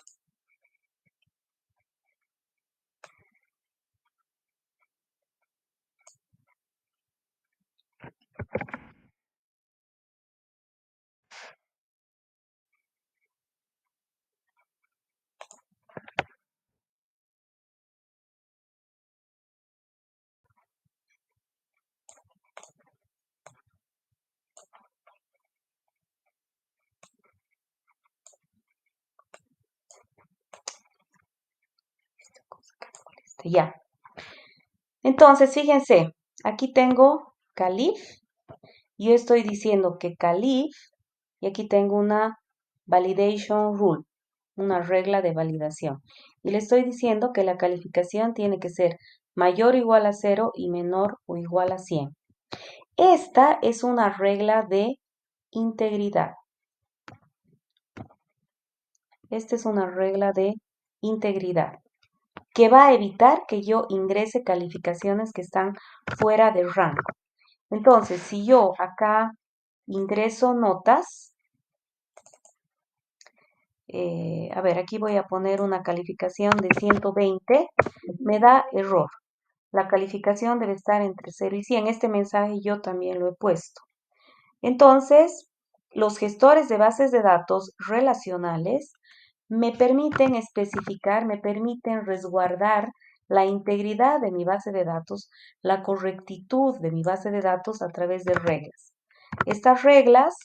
Ya. Entonces, fíjense, aquí tengo Calif. Yo estoy diciendo que Calif, y aquí tengo una validation rule, una regla de validación. Y le estoy diciendo que la calificación tiene que ser mayor o igual a 0 y menor o igual a 100. Esta es una regla de integridad. Esta es una regla de integridad que va a evitar que yo ingrese calificaciones que están fuera de rango. Entonces, si yo acá ingreso notas, a ver, aquí voy a poner una calificación de 120, me da error. La calificación debe estar entre 0 y 100. Este mensaje yo también lo he puesto. Entonces, los gestores de bases de datos relacionales me permiten especificar, me permiten resguardar la integridad de mi base de datos, la correctitud de mi base de datos a través de reglas. Estas reglas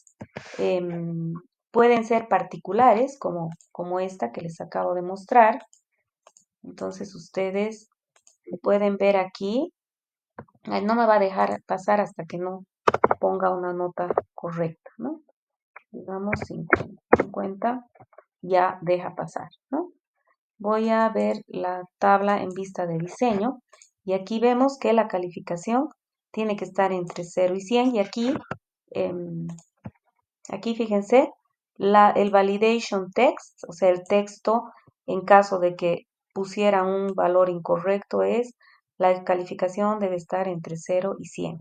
pueden ser particulares, como esta que les acabo de mostrar. Entonces, ustedes pueden ver aquí. No me va a dejar pasar hasta que no ponga una nota correcta, ¿no? Digamos 50, ya deja pasar, ¿no? Voy a ver la tabla en vista de diseño y aquí vemos que la calificación tiene que estar entre 0 y 100 y aquí fíjense, el validation text, o sea, el texto en caso de que pusieran un valor incorrecto es la calificación debe estar entre 0 y 100.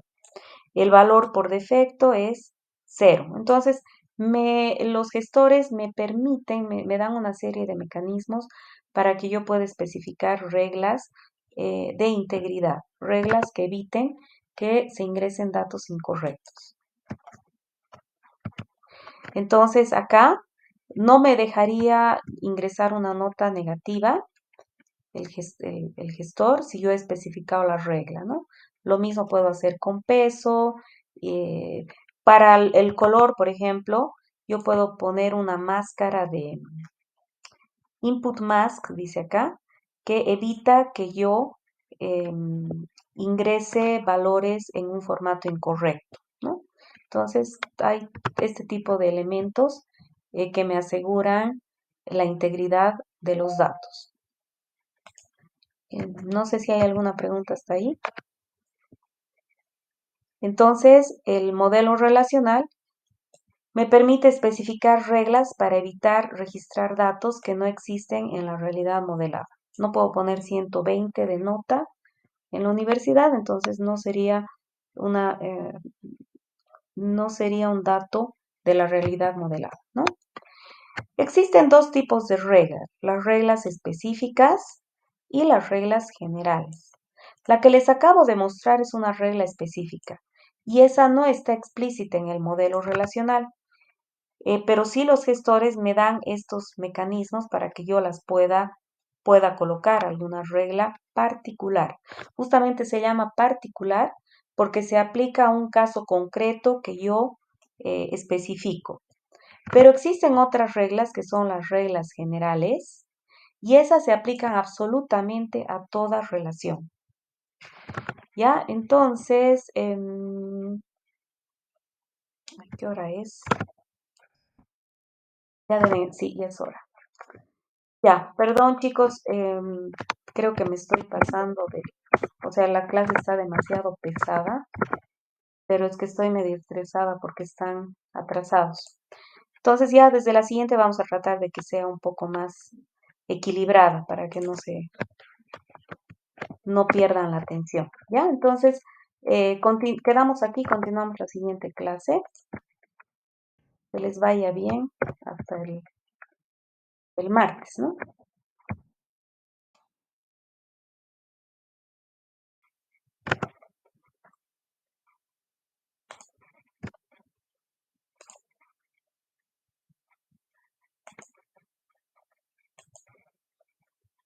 El valor por defecto es 0. Entonces, los gestores me permiten, me dan una serie de mecanismos para que yo pueda especificar reglas de integridad, reglas que eviten que se ingresen datos incorrectos. Entonces, acá no me dejaría ingresar una nota negativa el gestor si yo he especificado la regla, ¿no? Lo mismo puedo hacer con peso. Para el color, por ejemplo, yo puedo poner una máscara de input mask, dice acá, que evita que yo ingrese valores en un formato incorrecto, ¿no? Entonces, hay este tipo de elementos que me aseguran la integridad de los datos. No sé si hay alguna pregunta hasta ahí. Entonces, el modelo relacional me permite especificar reglas para evitar registrar datos que no existen en la realidad modelada. No puedo poner 120 de nota en la universidad, entonces no sería un dato de la realidad modelada, ¿no? Existen dos tipos de reglas, las reglas específicas y las reglas generales. La que les acabo de mostrar es una regla específica y esa no está explícita en el modelo relacional, pero sí los gestores me dan estos mecanismos para que yo las pueda colocar alguna regla particular. Justamente se llama particular porque se aplica a un caso concreto que yo especifico. Pero existen otras reglas que son las reglas generales y esas se aplican absolutamente a toda relación. ¿Ya? Entonces, ¿qué hora es? Sí, ya es hora. Ya, perdón chicos, creo que me estoy pasando o sea, la clase está demasiado pesada, pero es que estoy medio estresada porque están atrasados. Entonces ya desde la siguiente vamos a tratar de que sea un poco más equilibrada para que no pierdan la atención. ¿Ya? Entonces, quedamos aquí, continuamos la siguiente clase. Que les vaya bien hasta el martes, ¿no?